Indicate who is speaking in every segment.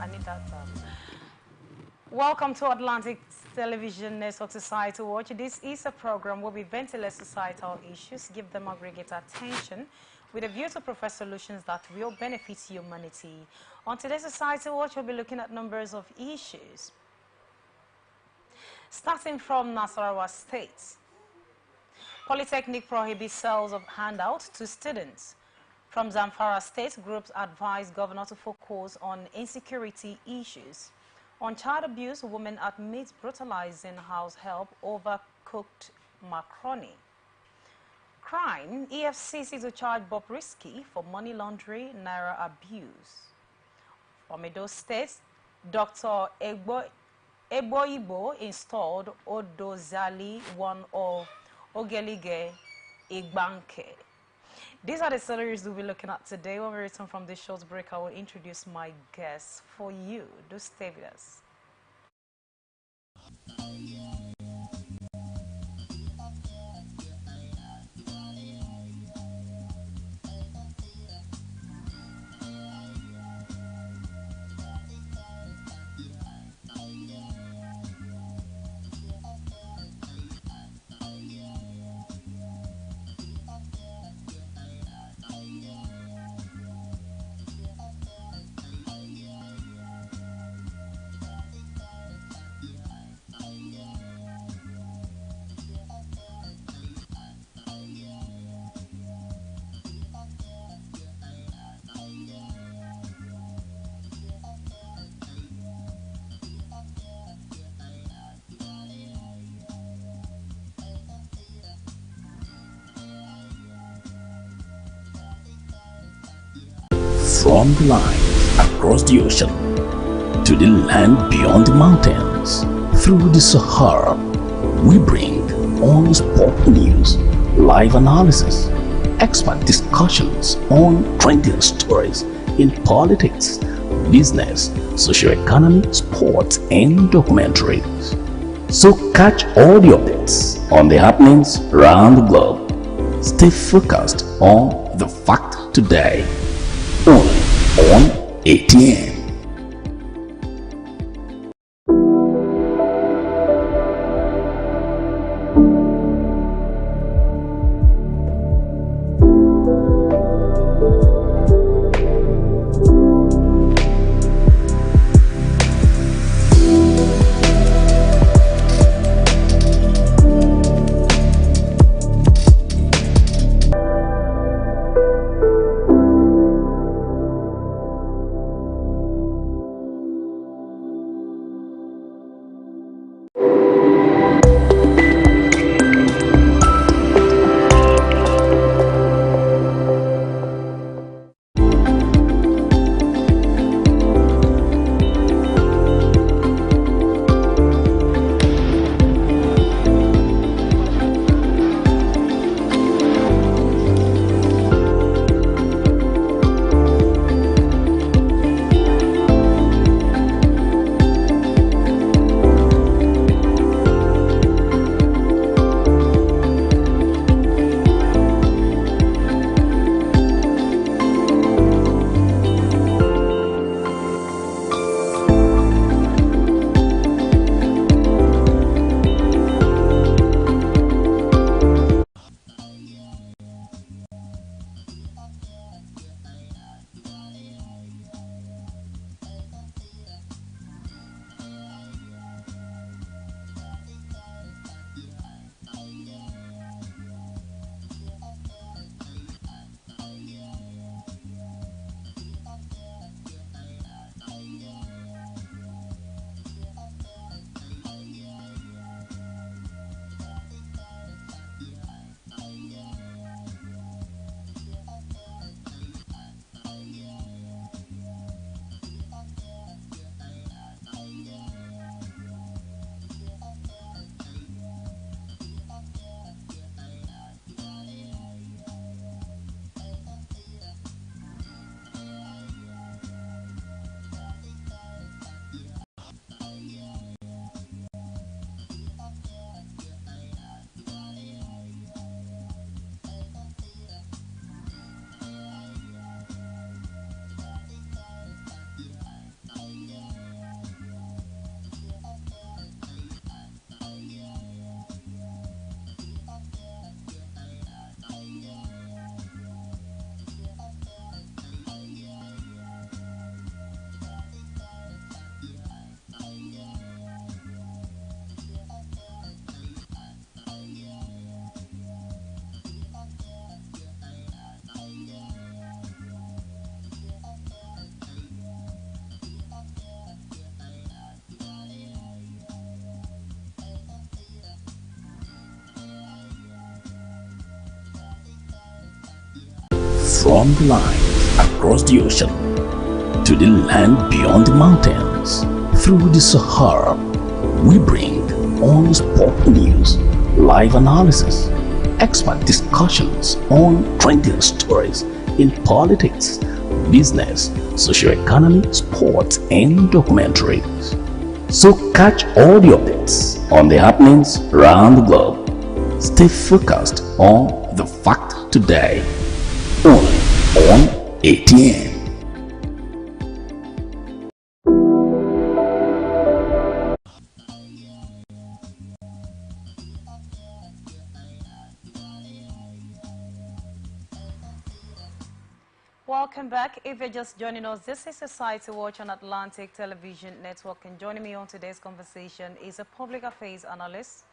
Speaker 1: I need that. Welcome to Atlantic Television Network Society Watch. This is a program where we ventilate societal issues, give them aggregate attention, with a view to provide solutions that will benefit humanity. On today's Society Watch, we'll be looking at numbers of issues. Starting from Nasarawa State, Polytechnic prohibits sales of handouts to students. From Zamfara State, groups advise governor to focus on insecurity issues. On child abuse, women admit brutalizing house help over cooked macaroni. Crime, EFCC to charge Bob Risky for money laundering, naira abuse. From Edo State, Dr. Eboibo installed Odozali, one of Ogelige Igbanke. These are the stories we'll be looking at today. When we return from this short break, I will introduce my guests for you. Do stay with us.
Speaker 2: From the line across the ocean to the land beyond the mountains, through the Sahara, we bring on sport news, live analysis, expert discussions on trending stories in politics, business, socio-economy, sports, and documentaries. So catch all the updates on the happenings around the globe. Stay focused on the fact today. Only on ATN. from the line across the ocean to the land beyond the mountains. Through the Sahara, we bring on-spot news, live analysis, expert discussions on trending stories in politics, business, socio-economy, sports, and documentaries. So catch all the updates on the happenings around the globe. Stay focused on the fact today, only on ATN.
Speaker 1: Welcome back. If you're just joining us, this is Society Watch on Atlantic Television Network, and joining me on today's conversation is a public affairs analyst.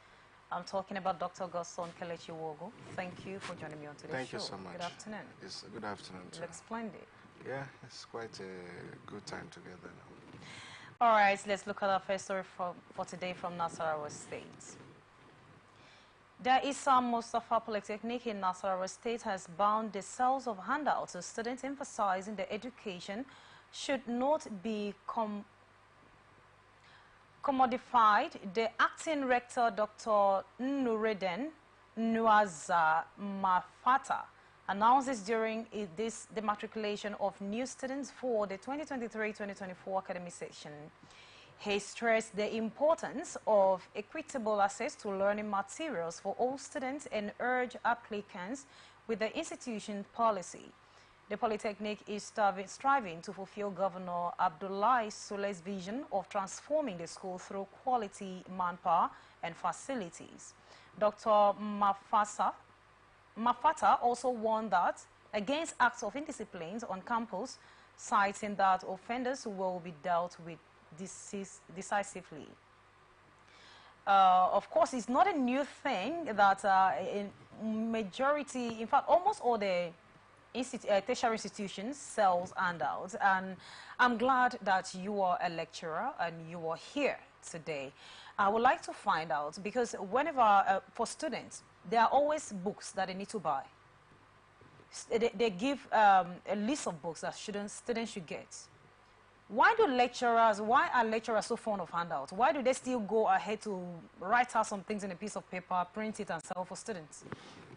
Speaker 1: I'm talking about Dr. Gosson Kelechi Wogo. Thank you for joining me on today's show.
Speaker 3: Thank you so much.
Speaker 1: Good afternoon.
Speaker 3: It's a good afternoon,
Speaker 1: You
Speaker 3: too.
Speaker 1: look splendid.
Speaker 3: Yeah, it's quite a good time together now.
Speaker 1: All right, let's look at our first story for today from Nasarawa State. The Isam Mustafa Polytechnic in Nasarawa State has bound the sales of handouts to students, emphasizing that education should not be commodified. The acting rector, Dr. Nuruddin Nuaza Mafata, announces during the matriculation of new students for the 2023-2024 academic session. He stressed the importance of equitable access to learning materials for all students and urged applicants with the institution policy. The Polytechnic is striving to fulfill Governor Abdullahi Sulei's vision of transforming the school through quality manpower and facilities. Dr. Mafata also warned that against acts of indiscipline on campus, citing that offenders will be dealt with decisively. Of course, it's not a new thing that in majority, in fact, almost all the tertiary institutions sells handouts, and I'm glad that you are a lecturer and you are here today. I would like to find out, because whenever, for students, there are always books that they need to buy. They give a list of books that students should get. Why are lecturers so fond of handouts? Why do they still go ahead to write out some things in a piece of paper, print it, and sell for students?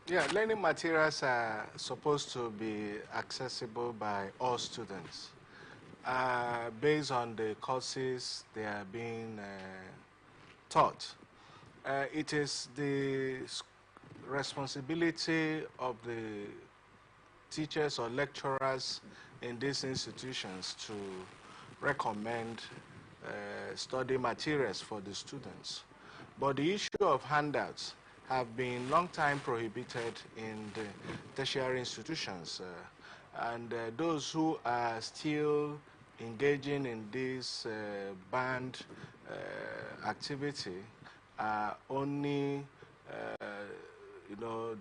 Speaker 3: Yeah, learning materials are supposed to be accessible by all students. Based on the courses they are being taught. It is the responsibility of the teachers or lecturers in these institutions to recommend study materials for the students. But the issue of handouts have been long time prohibited in the tertiary institutions. And those who are still engaging in this banned activity are only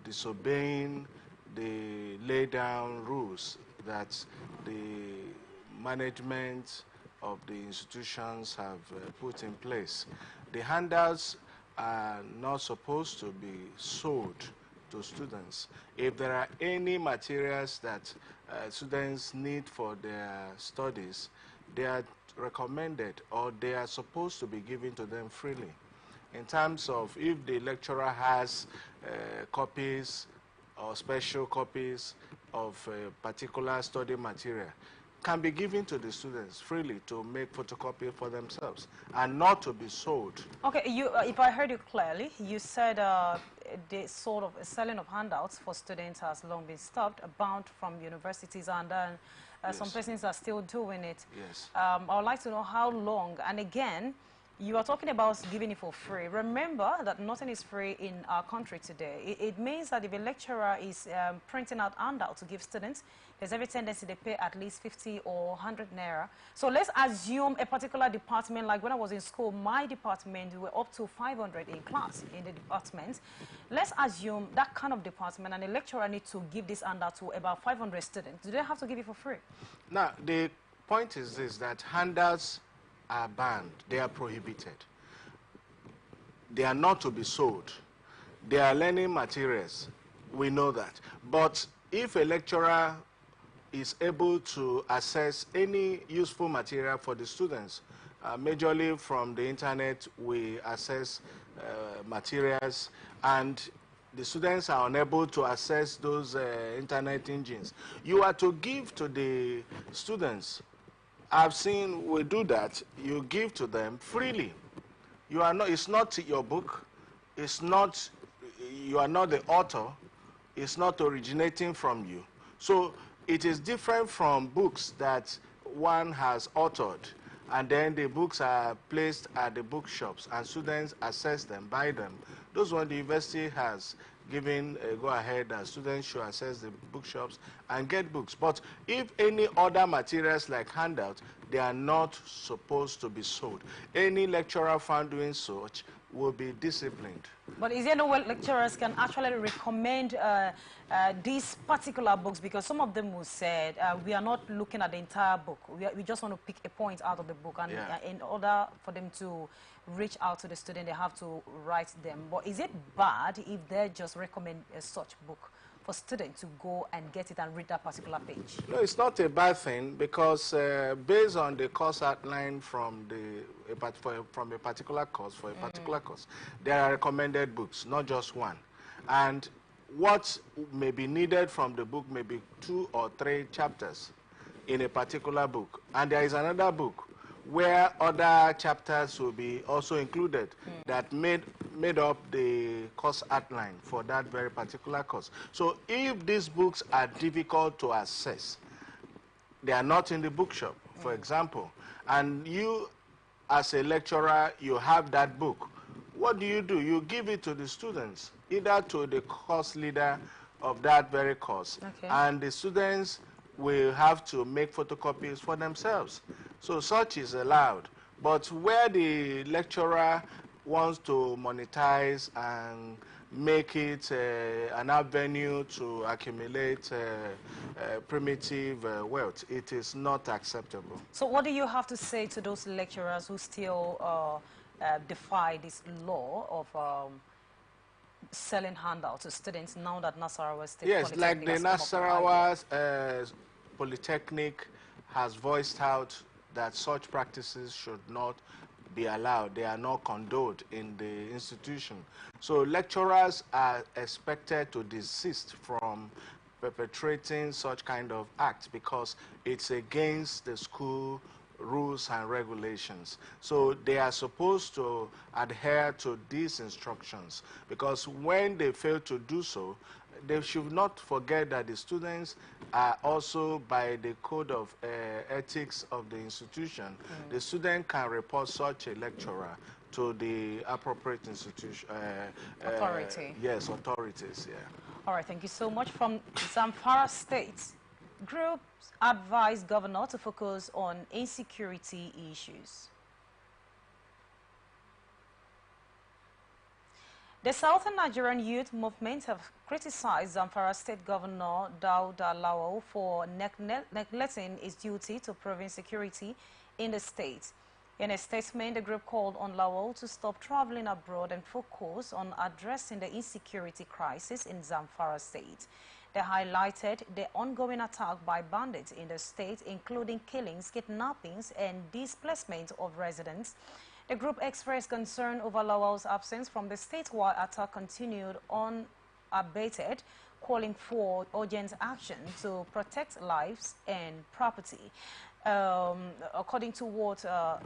Speaker 3: disobeying the laid down rules that the management of the institutions have put in place. The handouts are not supposed to be sold to students. If there are any materials that students need for their studies, they are recommended or they are supposed to be given to them freely. In terms of if the lecturer has copies or special copies of a particular study material, can be given to the students freely to make photocopy for themselves and not to be sold. Okay,
Speaker 1: if I heard you clearly, you said the sort of selling of handouts for students has long been stopped, banned from universities, and then
Speaker 3: Yes.
Speaker 1: some persons are still doing it.
Speaker 3: Yes.
Speaker 1: I would like to know how long, and again, you are talking about giving it for free. Remember that nothing is free in our country today. It means that if a lecturer is printing out handouts to give students, there's every tendency they pay at least 50 or 100 naira. So let's assume a particular department, like when I was in school, my department, we were up to 500 in class in the department. Let's assume that kind of department, and a lecturer needs to give this handout to about 500 students. Do they have to give it for free?
Speaker 3: Now, the point is this, that handouts are banned. They are prohibited. They are not to be sold. They are learning materials. We know that. But if a lecturer is able to access any useful material for the students. Majorly from the internet, we access materials, and the students are unable to access those internet engines. You are to give to the students. I've seen we do that. You give to them freely. You are not, it's not your book. It's not, you are not the author. It's not originating from you. So it is different from books that one has authored, and then the books are placed at the bookshops and students access them, buy them. Those ones the university has given a go-ahead that students should access the bookshops and get books. But if any other materials like handouts, they are not supposed to be sold. Any lecturer found doing such will be disciplined.
Speaker 1: But is there no way lecturers can actually recommend these particular books? Because some of them will say, we are not looking at the entire book. We just want to pick a point out of the book. And in order for them to reach out to the student, they have to write them. But is it bad if they just recommend such book for students to go and get it and read that particular page?
Speaker 3: No, it's not a bad thing, because based on the course outline from from a particular course, for a particular course, there are recommended books, not just one. And what may be needed from the book may be 2 or 3 chapters in a particular book. And there is another book where other chapters will be also included that made up the course outline for that very particular course. So if these books are difficult to access, they are not in the bookshop, for example, and you as a lecturer, you have that book, what do? You give it to the students, either to the course leader of that very course, and the students will have to make photocopies for themselves. So such is allowed. But where the lecturer wants to monetize and make it an avenue to accumulate primitive wealth, it is not acceptable.
Speaker 1: So what do you have to say to those lecturers who still defy this law of selling handouts to students now that Nasarawa State
Speaker 3: Polytechnic, like the Nasarawa Polytechnic has voiced out that such practices should not be allowed. They are not condoned in the institution. So lecturers are expected to desist from perpetrating such kind of acts because it's against the school rules and regulations. So they are supposed to adhere to these instructions, because when they fail to do so, they should not forget that the students are also, by the code of ethics of the institution, the student can report such a lecturer to the appropriate institution.
Speaker 1: Authority.
Speaker 3: Yes, authorities, yeah.
Speaker 1: All right, thank you so much. From Zamfara State, groups advise governor to focus on insecurity issues. The Southern Nigerian Youth Movement have criticized Zamfara State Governor Dauda Lawal for neglecting his duty to prevent security in the state. In a statement, the group called on Lawal to stop traveling abroad and focus on addressing the insecurity crisis in Zamfara State. They highlighted the ongoing attack by bandits in the state, including killings, kidnappings, and displacement of residents. The group expressed concern over Lawal's absence from the state while attack continued unabated, calling for urgent action to protect lives and property. According to what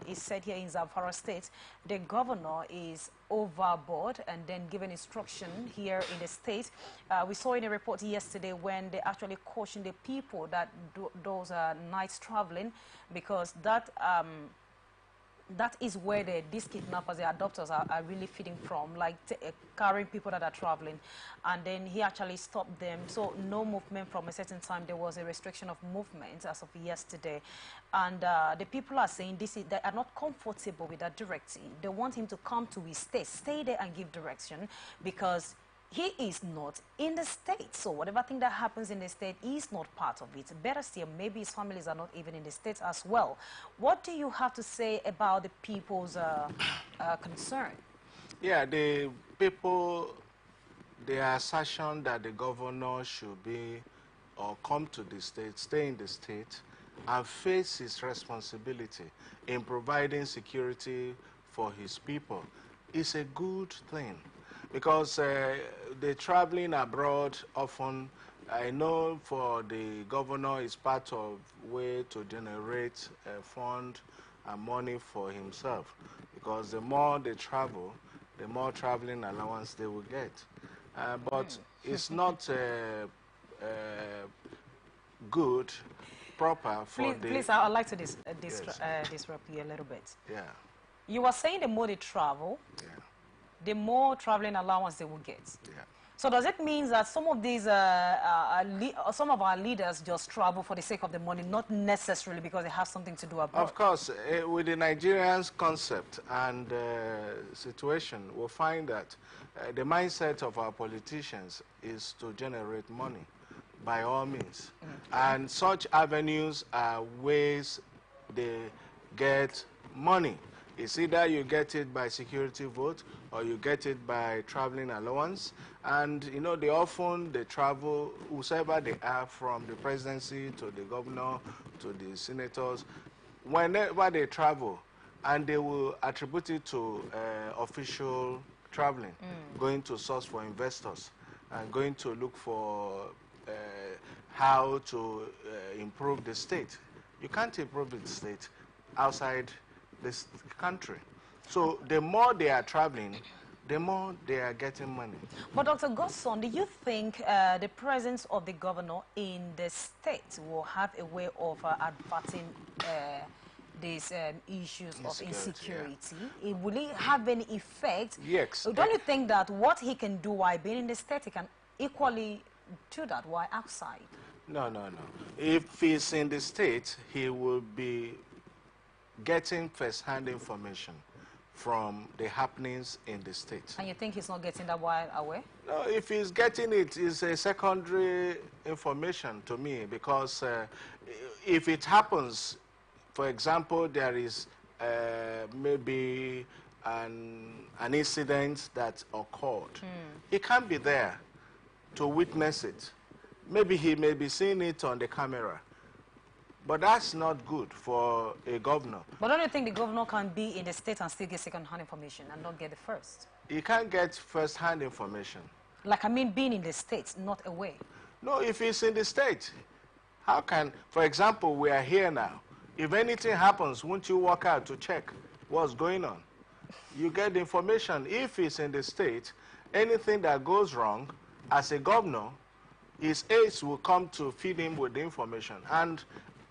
Speaker 1: is said here in Zamfara State, the governor is overboard and then given instruction here in the state. We saw in a report yesterday when they actually cautioned the people that those nights traveling, because that is where these kidnappers, the adopters, are really feeding from, like carrying people that are traveling. And then he actually stopped them. So no movement from a certain time. There was a restriction of movement as of yesterday. And the people are saying they are not comfortable with that directive. They want him to come to his state, stay there and give direction, because he is not in the state. So whatever thing that happens in the state is not part of it. Better still, maybe his families are not even in the state as well. What do you have to say about the people's concern?
Speaker 3: Yeah, the people, the assertion that the governor should be or come to the state, stay in the state, and face his responsibility in providing security for his people is a good thing. Because the traveling abroad often, I know for the governor, is part of way to generate a fund and money for himself. Because the more they travel, the more traveling allowance they will get. But it's not good, proper for the...
Speaker 1: Please, I'd like to
Speaker 3: Yes.
Speaker 1: disrupt you a little bit.
Speaker 3: Yeah,
Speaker 1: You were saying the more they travel,
Speaker 3: yeah,
Speaker 1: the more traveling allowance they will get.
Speaker 3: yeah.
Speaker 1: So does it mean that some of these, some of our leaders just travel for the sake of the money, not necessarily because they have something to do abroad?
Speaker 3: Of course, with the Nigerians concept and situation, we'll find that the mindset of our politicians is to generate money by all means. And such avenues are ways they get money. It's either you get it by security vote or you get it by traveling allowance. And, you know, they travel, whoever they are, from the presidency to the governor to the senators, whenever they travel, and they will attribute it to official traveling, going to source for investors, and going to look for how to improve the state. You can't improve the state outside this country. So the more they are traveling, the more they are getting money.
Speaker 1: But Dr. Godson, do you think the presence of the governor in the state will have a way of adverting these issues of insecurity?
Speaker 3: Yeah.
Speaker 1: Will it have any effect?
Speaker 3: Yes.
Speaker 1: Don't you think that what he can do while being in the state, he can equally do that while outside?
Speaker 3: No, no, no. If he's in the state, he will be getting first-hand information from the happenings in the state.
Speaker 1: And you think he's not getting that while away?
Speaker 3: No, if he's getting it, it's a secondary information to me, because if it happens, for example, there is maybe an incident that occurred, he can't be there to witness it. Maybe he may be seeing it on the camera, but that's not good for a governor.
Speaker 1: But don't you think the governor can be in the state and still get second-hand information and not get the first?
Speaker 3: He can't get first-hand information.
Speaker 1: Like, I mean, being in the state, not away.
Speaker 3: No, if he's in the state, how can, for example, we are here now. If anything happens, won't you walk out to check what's going on? You get the information. If he's in the state, anything that goes wrong, as a governor, his aides will come to feed him with the information. And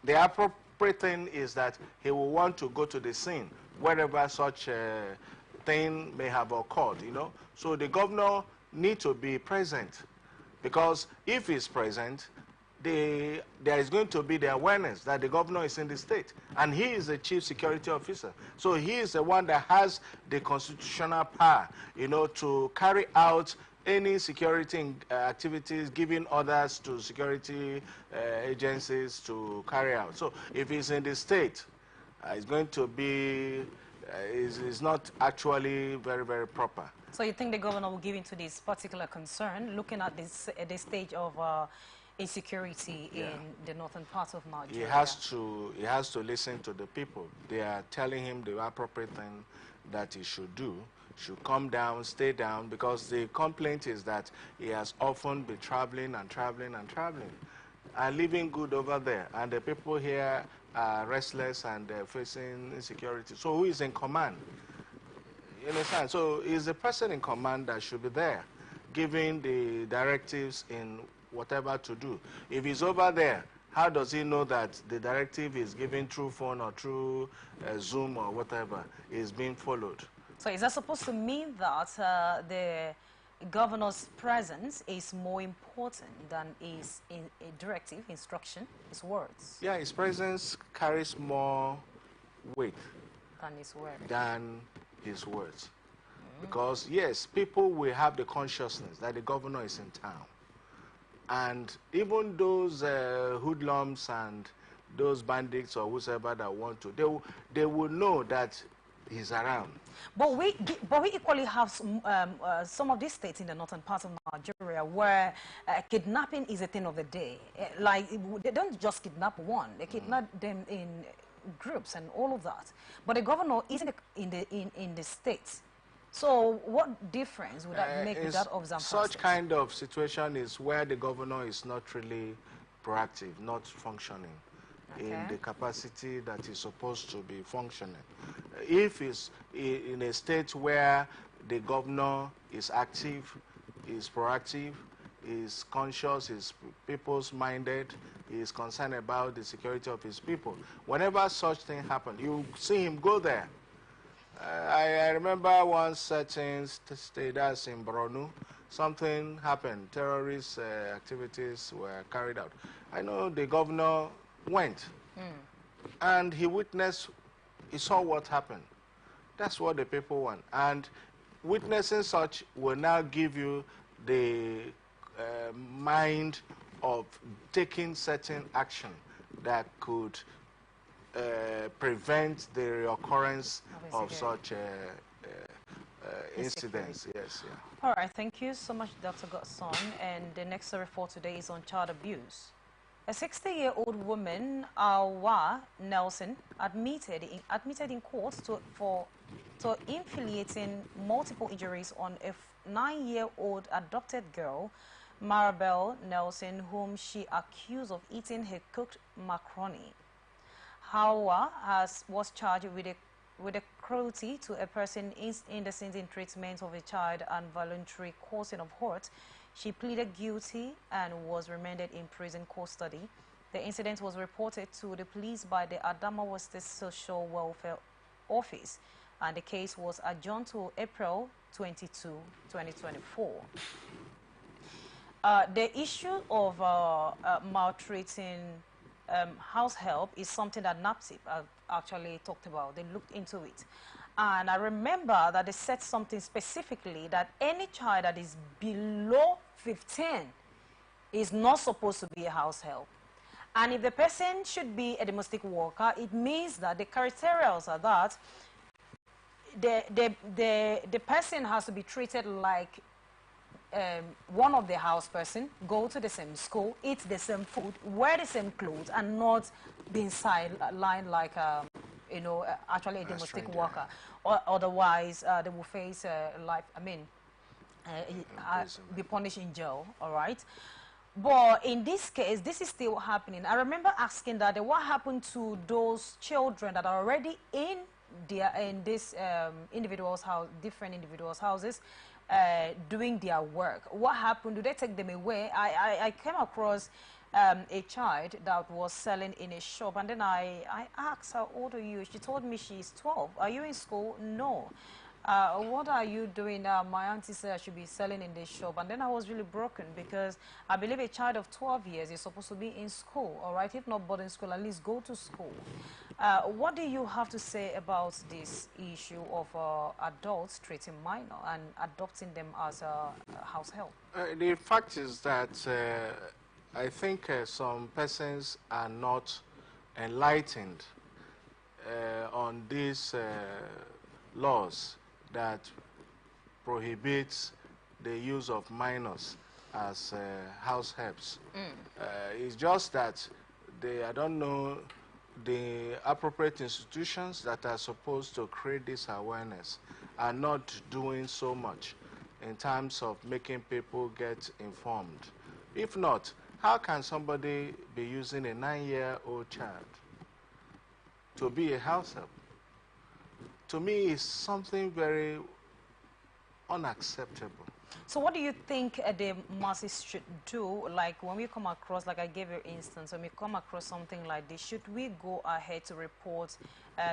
Speaker 3: the appropriate thing is that he will want to go to the scene wherever such a thing may have occurred, you know. So the governor needs to be present, because if he's present, there is going to be the awareness that the governor is in the state, and he is the chief security officer. So he is the one that has the constitutional power, you know, to carry out any security activities, giving orders to security agencies to carry out. So if he's in the state, it's going to be, is not actually very, very proper.
Speaker 1: So you think the governor will give into this particular concern, looking at this stage of insecurity in the northern part of Nigeria?
Speaker 3: He has to listen to the people. They are telling him the appropriate thing that he should do. Should come down, stay down, because the complaint is that he has often been traveling and traveling and traveling and living good over there, and the people here are restless and facing insecurity. So who is in command? You understand? So it's the person in command that should be there, giving the directives in whatever to do. If he's over there, how does he know that the directive is given through phone or through Zoom or whatever is being followed?
Speaker 1: So is that supposed to mean that the governor's presence is more important than his directive, instruction, his words?
Speaker 3: Yeah, his presence carries more weight
Speaker 1: than
Speaker 3: his words. Because, yes, people will have the consciousness that the governor is in town. And even those hoodlums and those bandits or whoever that want to, they will know that he's around.
Speaker 1: But we equally have some of these states in the northern part of Nigeria where kidnapping is a thing of the day. Like, they don't just kidnap one; they kidnap them in groups and all of that. But the governor isn't in the state. So what difference would that make with that of Zamfara
Speaker 3: Such
Speaker 1: state?
Speaker 3: kind of situation is where the governor is not really proactive, not functioning in the capacity that is supposed to be functioning. If it's in a state where the governor is active, is proactive, is conscious, is people's minded, is concerned about the security of his people, whenever such thing happens, you see him go there. I remember one certain state, that's in Borno, something happened, terrorist activities were carried out. I know the governor went and he witnessed, he saw what happened. That's what the people want. And witnessing such will now give you the mind of taking certain action that could prevent the reoccurrence of such incidents. Yes, yeah.
Speaker 1: All right, thank you so much, Dr. Godson. And the next story for today is on child abuse. A 60-year-old woman, Awa Nelson, admitted in court for inflicting multiple injuries on a 9-year-old adopted girl, Maribel Nelson, whom she accused of eating her cooked macaroni. Hawa was charged with a cruelty to a person indecent in treatment of a child and voluntary causing of hurt. She pleaded guilty and was remanded in prison custody. The incident was reported to the police by the Adamawa State Social Welfare Office, and the case was adjourned to April 22, 2024. The issue of maltreating house help is something that NAPSIP actually talked about. They looked into it. And I remember that they said something specifically that any child that is below 15 is not supposed to be a house help. And if the person should be a domestic worker, it means that the criteria are that the person has to be treated like one of the house person, go to the same school, eat the same food, wear the same clothes, and not being sidelined like, actually a domestic worker. Or otherwise, they will face life, be punished in jail, all right? But in this case, this is still happening. I remember asking that what happened to those children that are already in this individual's house, different individuals' houses, doing their work. What happened? Do they take them away? I came across a child that was selling in a shop, and then I asked, how old are you? She told me she's 12. Are you in school? No. What are you doing now? My auntie said I should be selling in this shop. And then I was really broken because I believe a child of 12 years is supposed to be in school, all right? If not boarding school, at least go to school. What do you have to say about this issue of adults treating minor and adopting them as a house help?
Speaker 3: The fact is that I think some persons are not enlightened on these laws that prohibits the use of minors as house helps. It's just that I don't know, the appropriate institutions that are supposed to create this awareness are not doing so much in terms of making people get informed. If not, how can somebody be using a 9-year-old child to be a house help? To me, it's something very unacceptable.
Speaker 1: So what do you think the masses should do? Like when we come across, like I gave you an instance, when we come across something like this, should we go ahead to report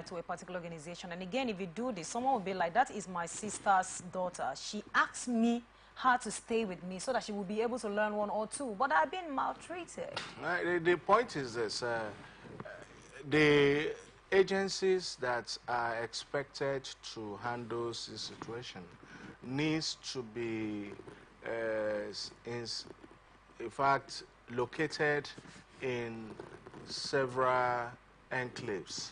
Speaker 1: to a particular organization? And again, if you do this, someone will be like, that is my sister's daughter. She asked me her to stay with me so that she will be able to learn one or two, but I've been maltreated.
Speaker 3: The point is this, the agencies that are expected to handle this situation needs to be, in fact, located in several enclaves,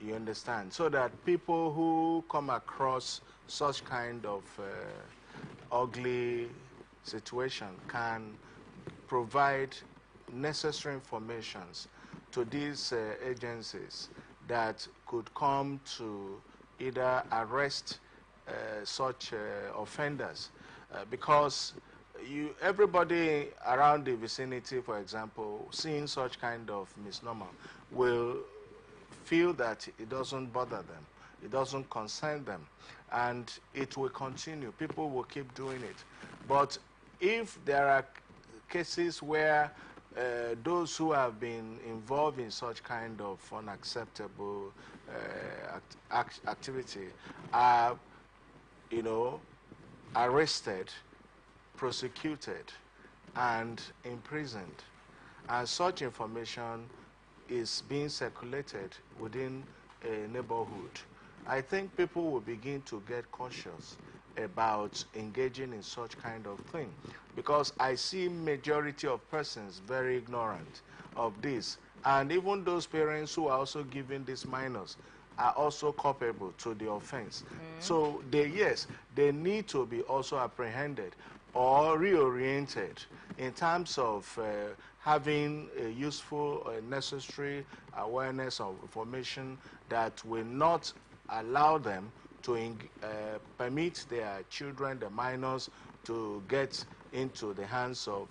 Speaker 3: You understand? So that people who come across such kind of ugly situation can provide necessary informations to these agencies that could come to either arrest such offenders, because everybody around the vicinity, for example, seeing such kind of misnomer will feel that it doesn't bother them, it doesn't concern them, and it will continue. People will keep doing it. But if there are cases where those who have been involved in such kind of unacceptable activity are, arrested, prosecuted, and imprisoned, and such information is being circulated within a neighborhood, I think people will begin to get cautious about engaging in such kind of thing, because I see majority of persons very ignorant of this, and even those parents who are also giving these minors are also culpable to the offense. So they need to be also apprehended or reoriented in terms of having a useful, necessary awareness of information that will not allow them to permit their children, the minors, to get into the hands of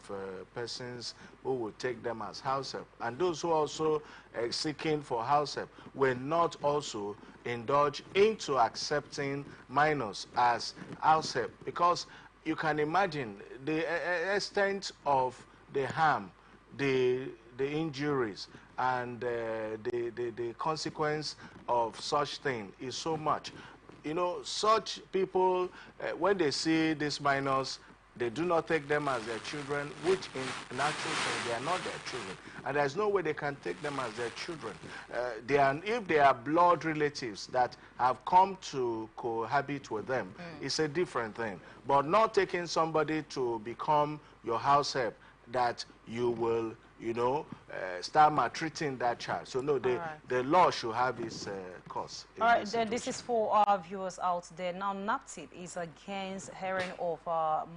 Speaker 3: persons who will take them as house help. And those who also seeking for house help will not also indulge into accepting minors as house help, because you can imagine the extent of the harm, the injuries, and the consequence of such thing is so much. Such people, when they see these minors, they do not take them as their children, which in actual sense, they are not their children. And there's no way they can take them as their children. If they are blood relatives that have come to cohabit with them, it's a different thing. But not taking somebody to become your house help that you will, start maltreating that child. So no, the law should have its course.
Speaker 1: All right, then this is for our viewers out there. Now, NAPTIP is against hiring of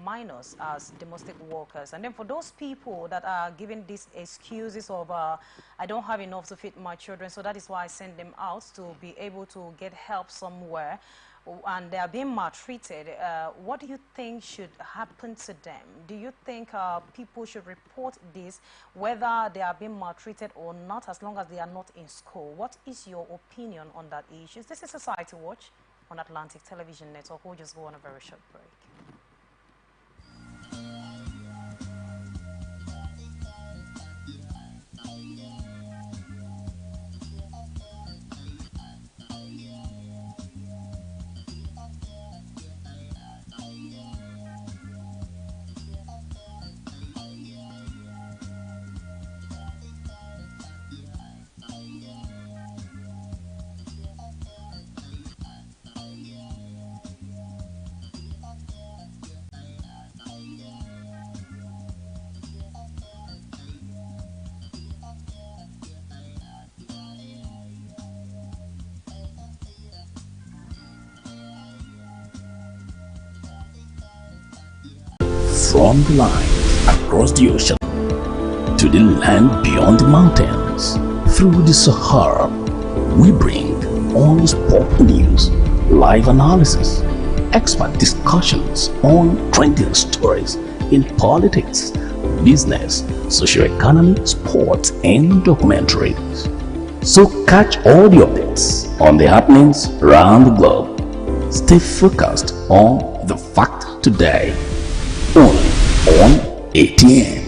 Speaker 1: minors as domestic workers. And then for those people that are giving these excuses of, I don't have enough to feed my children, so that is why I send them out to be able to get help somewhere, and they are being maltreated, what do you think should happen to them? Do you think people should report this, whether they are being maltreated or not, as long as they are not in school? What is your opinion on that issue? This is Society Watch on Atlantic Television Network. We'll just go on a very short break.
Speaker 2: From the line across the ocean to the land beyond the mountains, through the Sahara, we bring all sport news, live analysis, expert discussions on trending stories in politics, business, socio-economy, sports, and documentaries. So catch all the updates on the happenings around the globe. Stay focused on the fact today. Only on ATN.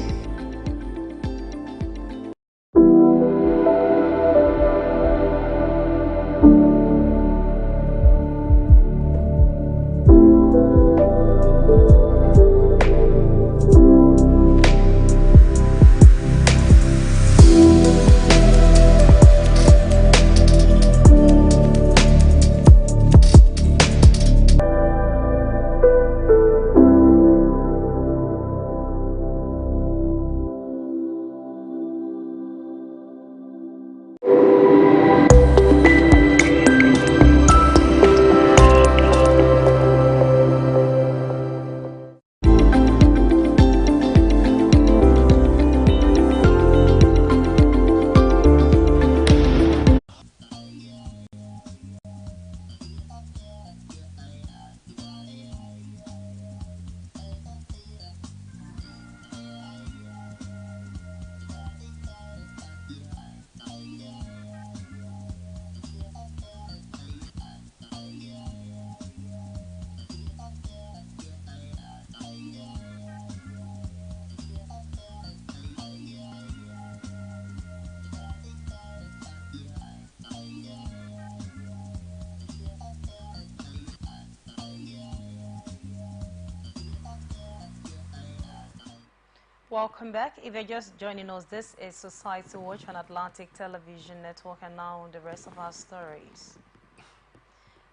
Speaker 1: Welcome back. If you're just joining us, this is Society Watch on Atlantic Television Network, and now the rest of our stories.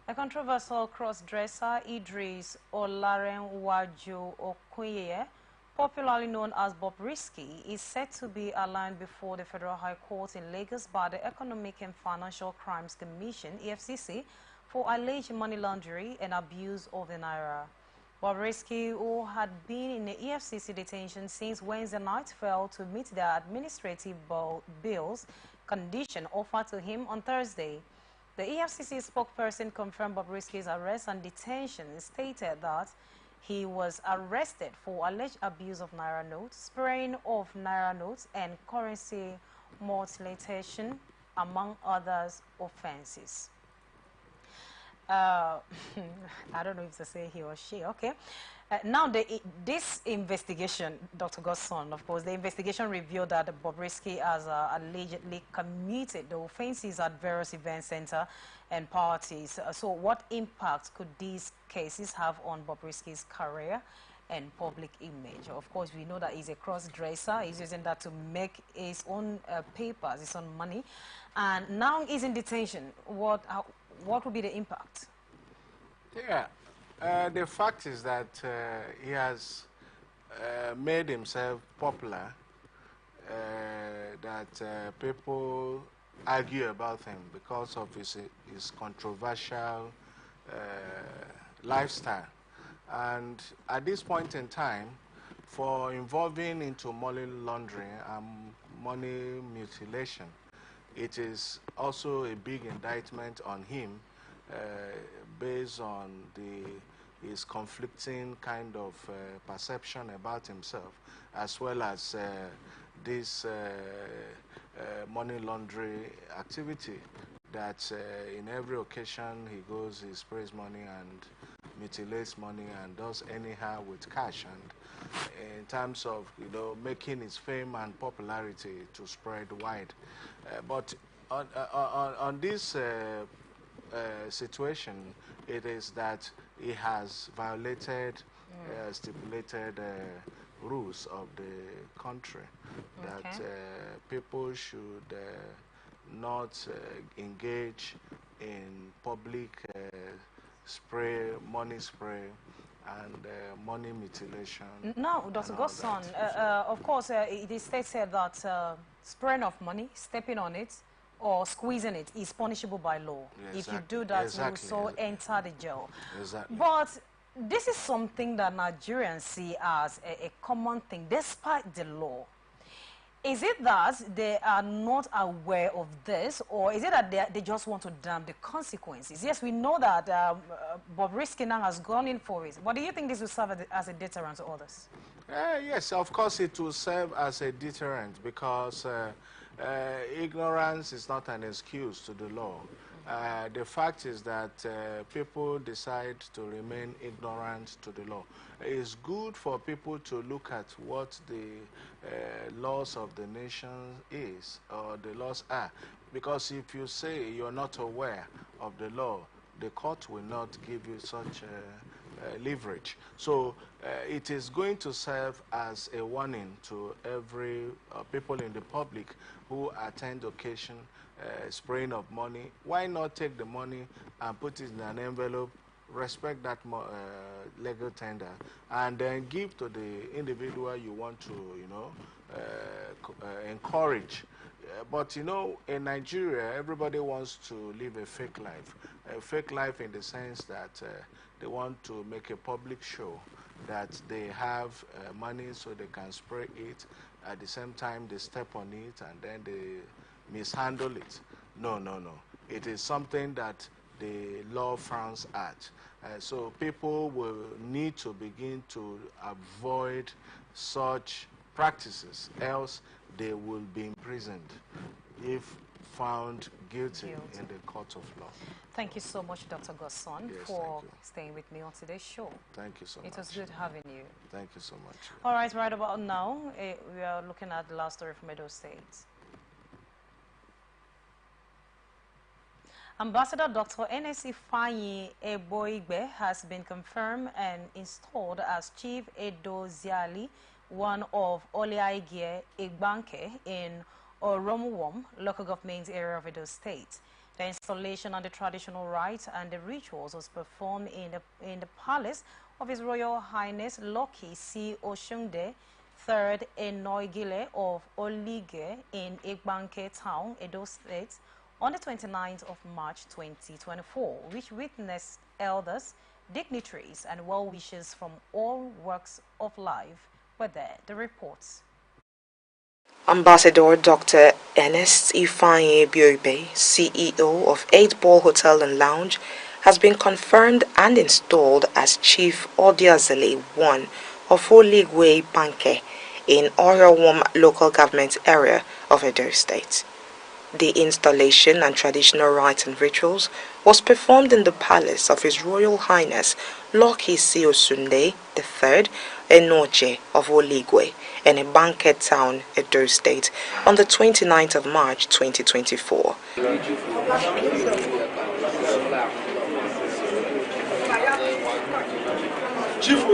Speaker 1: A controversial cross-dresser, Idris Olarenwaju Okunye, popularly known as Bob Risky, is set to be arraigned before the Federal High Court in Lagos by the Economic and Financial Crimes Commission, EFCC, for alleged money laundering and abuse of the naira. Bob Risky, who had been in the EFCC detention since Wednesday night, failed to meet the administrative bills condition offered to him on Thursday. The EFCC spokesperson confirmed Bob Risky's arrest and detention, stated that he was arrested for alleged abuse of naira notes, spraying of naira notes, and currency mutilation, among others offenses. I don't know if to say he or she. Okay. Now, this investigation, Dr. Gosson, of course, the investigation revealed that Bobrisky has allegedly committed the offenses at various event centers and parties. So what impact could these cases have on Bobrisky's career and public image? Of course, we know that he's a cross-dresser. He's using that to make his own papers, his own money. And now he's in detention. What would be the impact?
Speaker 3: Yeah, the fact is that he has made himself popular, that people argue about him because of his controversial lifestyle. And at this point in time, for involving into money laundering and money mutilation, it is also a big indictment on him based on his conflicting kind of perception about himself, as well as this money laundering activity that in every occasion he goes, he sprays money and mutilates money and does anyhow with cash, and in terms of making his fame and popularity to spread wide. But on this situation, it is that he has violated stipulated rules of the country, that people should not engage in public money spray and money mutilation.
Speaker 1: Now, Dr. Gosson, of course, it is stated that spraying of money, stepping on it, or squeezing it is punishable by law. Yeah, exactly. If you do that, you will so enter the jail. Exactly. But this is something that Nigerians see as a common thing, despite the law. Is it that they are not aware of this, or is it that they just want to damn the consequences? Yes, we know that Bob Risky now has gone in for it, but do you think this will serve as a deterrent to others?
Speaker 3: Yes, of course it will serve as a deterrent, because ignorance is not an excuse to the law. The fact is that people decide to remain ignorant to the law. It's good for people to look at what the laws of the nation is, or the laws are. Because if you say you're not aware of the law, the court will not give you such leverage. So it is going to serve as a warning to every people in the public who attend occasion spraying of money. Why not take the money and put it in an envelope, respect that legal tender, and then give to the individual you want to, encourage. But in Nigeria, everybody wants to live a fake life in the sense that they want to make a public show that they have money so they can spray it. At the same time, they step on it and then they mishandle it. No. It is something that the law frowns at. So people will need to begin to avoid such practices, else they will be imprisoned if found guilty in the court of law.
Speaker 1: Thank you so much, Dr. Gosson, for staying with me on today's show.
Speaker 3: Thank you so much.
Speaker 1: It was good having you.
Speaker 3: Thank you so much.
Speaker 1: All right, right about now, we are looking at the last story from Edo State. Ambassador Dr. N.S. Ifanyi Eboigbe has been confirmed and installed as Chief Edo Ziali one of Oliaigie Igbanke in Oromuwom, local government area of Edo State. The installation and the traditional rites and the rituals was performed in the palace of His Royal Highness Loki C. Oshunde III Enoigile of Olige in Igbanke Town, Edo State, on the 29th of March 2024, which witnessed elders, dignitaries, and well-wishers from all walks of life were there. The reports.
Speaker 4: Ambassador Dr. Ernest Ifeanyi Biobe, CEO of 8 Ball Hotel and Lounge, has been confirmed and installed as Chief Odiazele I of Oligwe Banke in Orowom local government area of Edo State. The installation and traditional rites and rituals was performed in the palace of His Royal Highness Loki C. Osunde III Enoje of Oligwe in a banquet town, Edo State, on the 29th of March 2024. Chief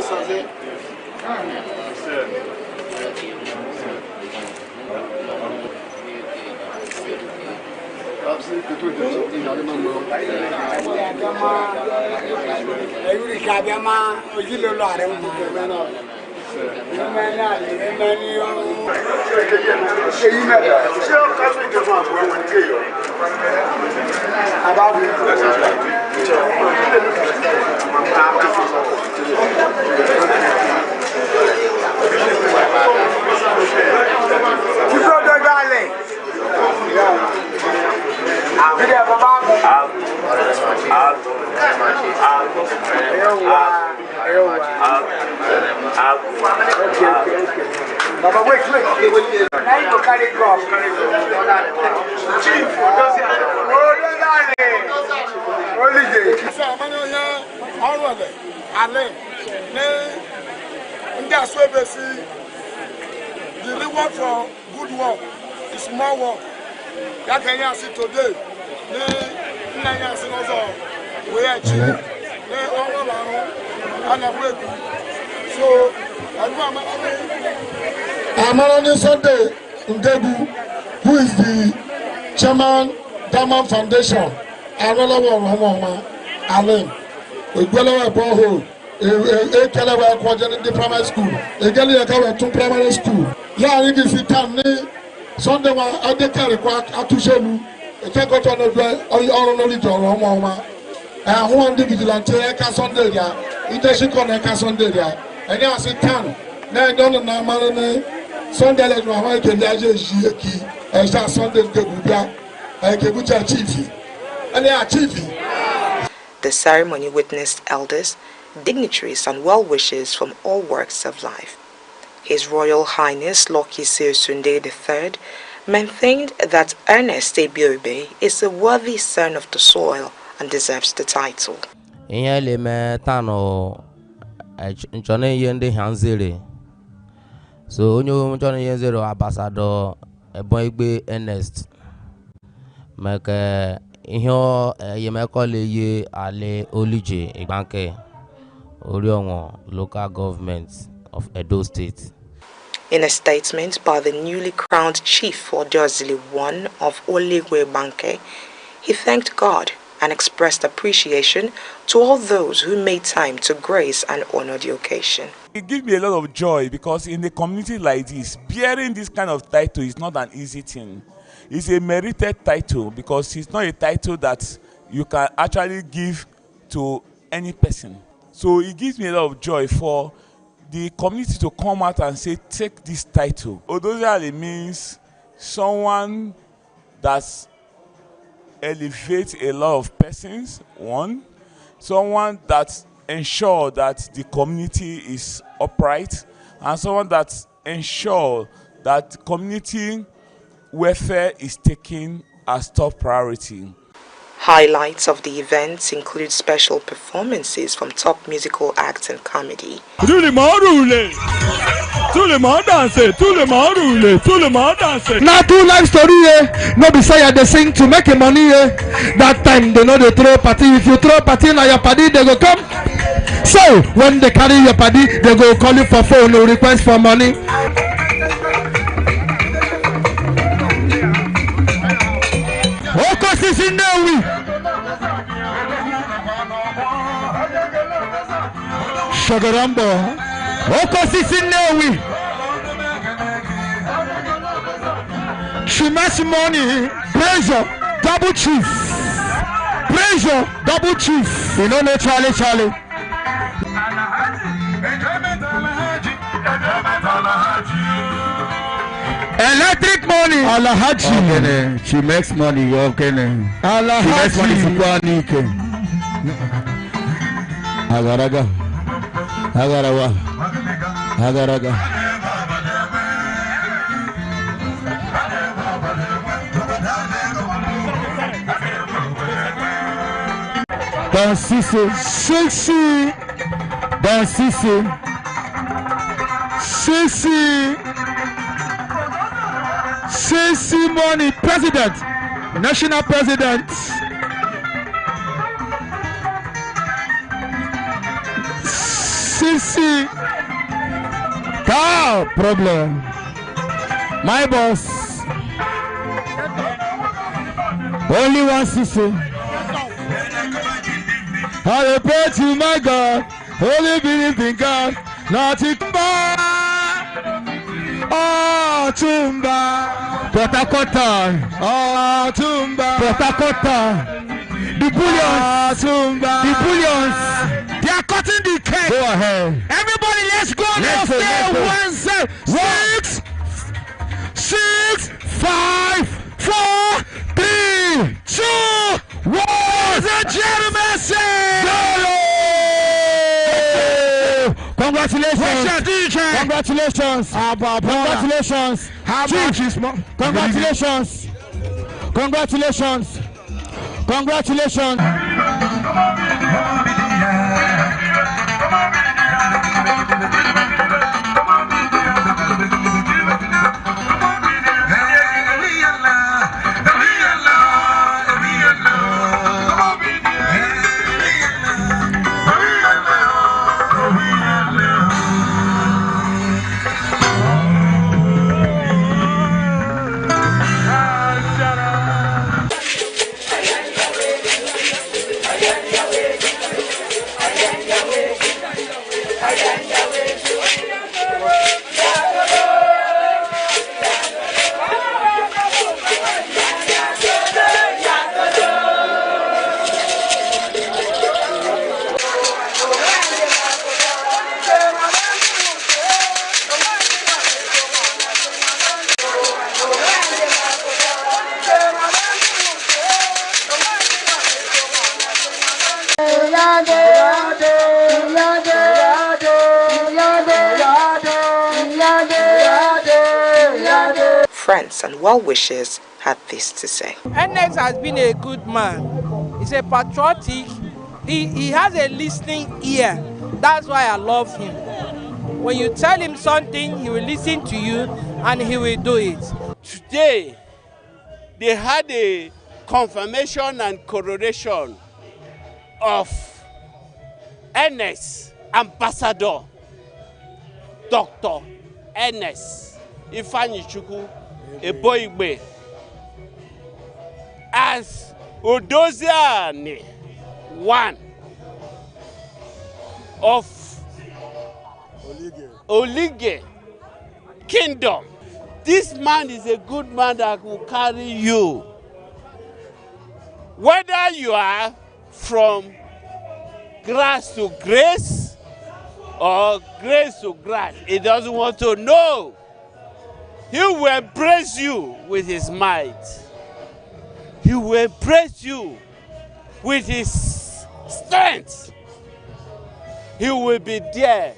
Speaker 4: the reward for good work is more work. That can you see today. We achieve. So, I'm on Sunday Ndebu, who is the chairman, Diamond Foundation. I'm Alan. We go to borehole. A Calabar Quadrant primary school. A Gallia to primary school. Yeah, I think it's time. Sunday, I declare Atushelu. A take on the all knowledge or Roma. And who on the vigilante Sunday, Itashikon Sunday, and now sit down. Now I don't know Sunday, like my wife and Yaji, and start Sunday, Gabuja, and Gabuja Chiefy. And they are Chiefy. The ceremony witnessed elders, dignitaries, and well-wishers from all walks of life. His Royal Highness Loki Sunde III maintained that Ernest Ebiobe is a worthy son of the soil and deserves the title.
Speaker 5: So ambassador Ebiobe Ernest make Yemekole Ale Olije Igbanke Orionwo local government of Edo State.
Speaker 4: In a statement by the newly crowned Chief Odiazele I of Oligwe Banke, he thanked God and expressed appreciation to all those who made time to grace and honor the occasion.
Speaker 6: It gives me a lot of joy because in a community like this, bearing this kind of title is not an easy thing. It's a merited title because it's not a title that you can actually give to any person. So it gives me a lot of joy for the community to come out and say, take this title. Odozale means someone that elevates a lot of persons, one. Someone that ensures that the community is upright, and someone that ensures that community welfare is taken as top priority.
Speaker 4: Highlights of the events include special performances from top musical acts and comedy.
Speaker 7: Now 2 life story no be say they sing to make money. That time they know they throw party. If you throw party now your party they go come. So when they carry your party, they go call you for phone, no request for money. Oko sisi newi. Shagarambo. Oko sisi newi. She makes money. Pressure, double chief. Pressure, double chief. You know no Charlie. Electric money. Alahaji. Okay, she makes money. Okay, Alahaji. She makes money. Supanike. Agaraga. Don Sisi. Sisi money, president, national president. Sisi, car problem. My boss, only one Sisi. I pray to my God, only believe in God, nothing but. Oh, Tumba, Potakota, oh, Tumba, Potakota, the bullions, Tumba, the bullions, they are cutting the cake. Go ahead. Everybody, let's go. Let's stay 6, 5, 4, 3, 2, 1. Ladies and gentlemen, say congratulations. Congratulations. Congratulations. How much is more? Congratulations. Congratulations. Congratulations.
Speaker 8: Friends and well-wishers had this to say.
Speaker 9: NX has been a good man. He's a patriotic. He has a listening ear. That's why I love him. When you tell him something, he will listen to you and he will do it.
Speaker 10: Today, they had a confirmation and coronation of NS Ambassador Dr. NS Ifeanyichukwu Eboigbe as Odoziani one of Olige Kingdom. This man is a good man that will carry you. Whether you are from grass to grace or grace to grass, he doesn't want to know. He will embrace you with his might. He will embrace you with his strength. He will be there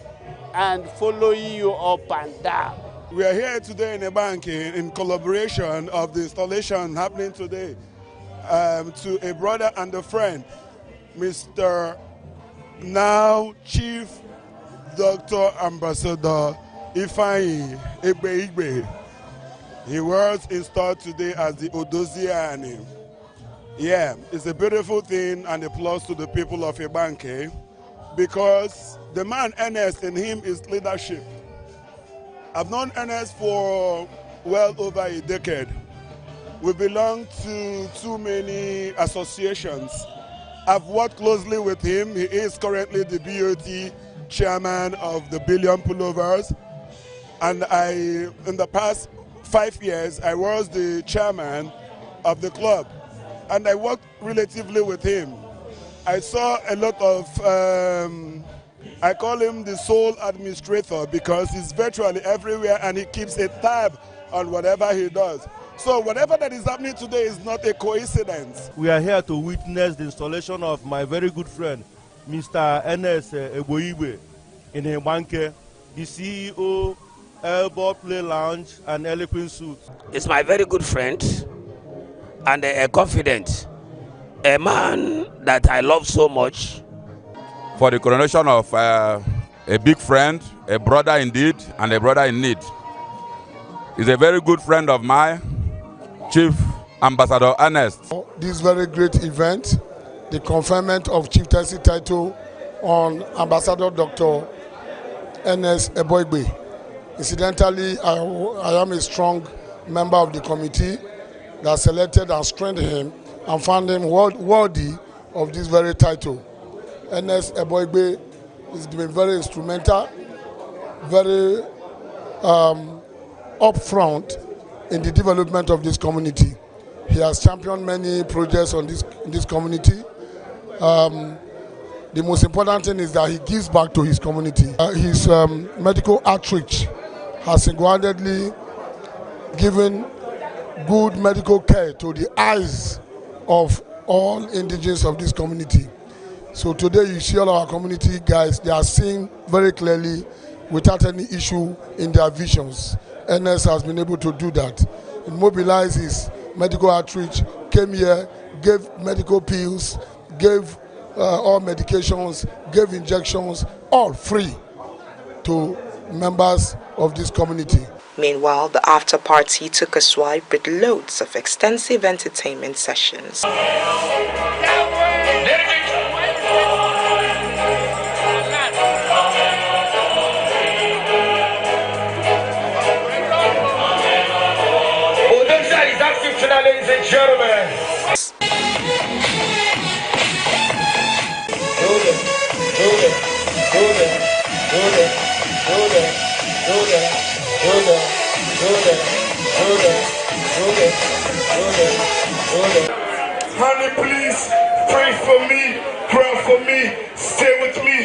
Speaker 10: and following you up and down.
Speaker 11: We are here today in a bank in collaboration of the installation happening today to a brother and a friend, Mr. now Chief Dr. Ambassador Ifeanyi Igbe. He was installed today as the Odoziani. Yeah, it's a beautiful thing and applause to the people of Ibanke. because the man Ernest in him is leadership. I've known Ernest for well over a decade. We belong to too many associations. I've worked closely with him. He is currently the BOT chairman of the Billion Pullovers. And in the past 5 years, I was the chairman of the club. And I worked relatively with him. I saw a lot of, I call him the sole administrator because he's virtually everywhere and he keeps a tab on whatever he does. So whatever that is happening today is not a coincidence.
Speaker 12: We are here to witness the installation of my very good friend, Mr. Ernest Eboigbe in Hembanke, the CEO, Airport Play Lounge and Eloquent Suit.
Speaker 13: It's my very good friend and a confidant, a man that I love so much.
Speaker 14: For the coronation of a big friend, a brother indeed, and a brother in need. He's a very good friend of mine, Chief Ambassador Ernest.
Speaker 4: This very great event, the conferment of chieftaincy title on Ambassador Dr. Ernest Eboigbe. Incidentally, I am a strong member of the committee that selected and strengthened him and found him worthy of this very title. Ernest Eboigbe has been very instrumental, very upfront in the development of this community. He has championed many projects in this community. The most important thing is that he gives back to his community. His medical outreach has single-handedly given good medical care to the eyes of all indigenes of this community. So today you see all our community guys, they are seeing very clearly without any issue in their visions. Ernest has been able to do that. He mobilized his medical outreach, came here, gave medical pills, gave all medications, gave injections, all free to members of this community.
Speaker 8: Meanwhile, the after party took a swipe with loads of extensive entertainment sessions.
Speaker 7: Ladies and gentlemen. Honey, please pray for me, pray for me, stay with me.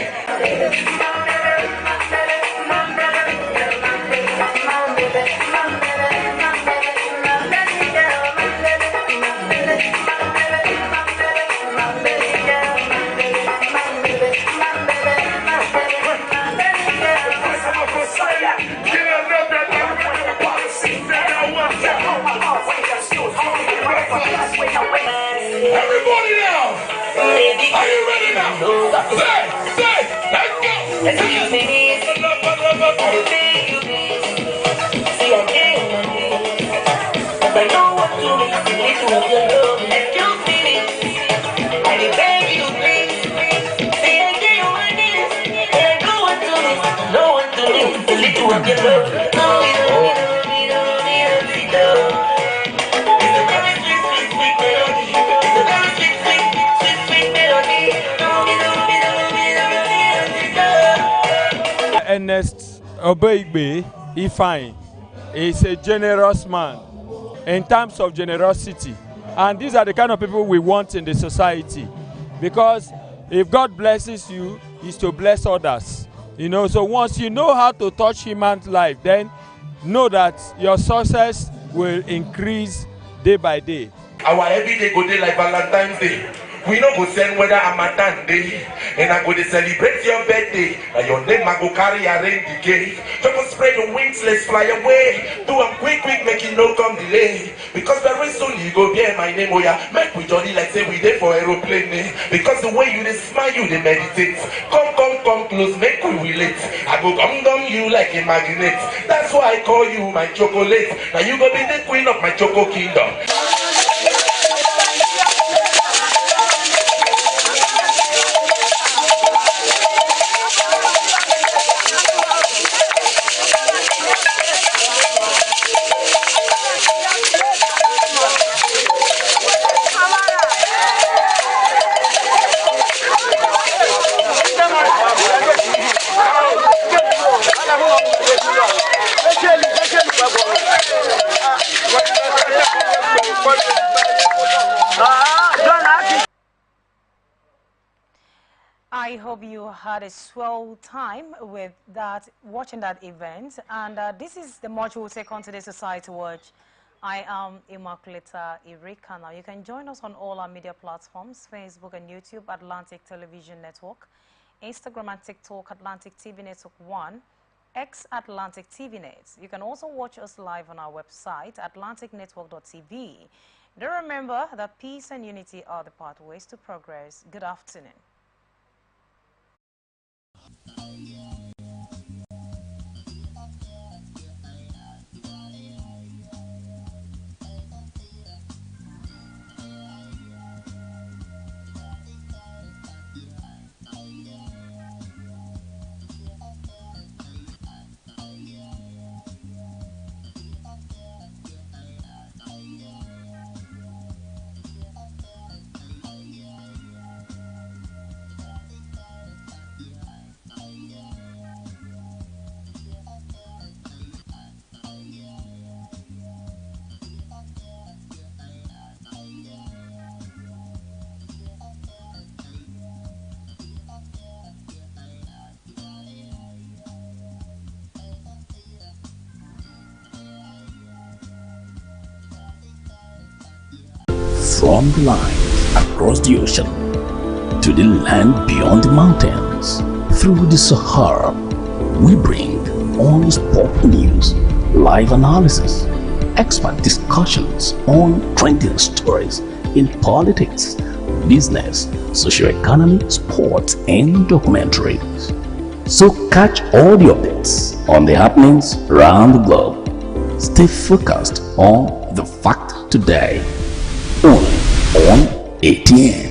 Speaker 7: Everybody now! Are you ready now? Say, let's go! Let's Ernest Eboigbe Ifeanyi is a generous man in terms of generosity, and these are the kind of people we want in the society, because if God blesses you, is to bless others. You know, so once you know how to touch human life, then know that your success will increase day by day.
Speaker 15: Our everyday go day like Valentine's Day. We no go send whether Ramadan day, and I go to celebrate your birthday. And your name I go carry around the cave. Just spread your wings, let's fly away. Do them quick, make it no come delay. Because very soon you go bear my name, oh yeah. Make we jolly like say we there for aeroplane. Because the way you dey smile, you dey meditate. Come close, make we relate. I go gum you like a magnet. That's why I call you my chocolate. Now you go be the queen of my choco kingdom.
Speaker 1: I hope you had a swell time with that, watching that event. And this is the much we'll take on today's Society Watch. I am Immaculata Irika. Now, you can join us on all our media platforms, Facebook and YouTube, Atlantic Television Network, Instagram and TikTok, Atlantic TV Network 1, X Atlantic TV Net. You can also watch us live on our website, atlanticnetwork.tv. Do remember that peace and unity are the pathways to progress. Good afternoon.
Speaker 2: From the line across the ocean to the land beyond the mountains, through the Sahara, we bring honest pop news, live analysis, expert discussions on trending stories in politics, business, socio-economy, sports, and documentaries. So catch all the updates on the happenings around the globe. Stay focused on the fact today. Only on ATN.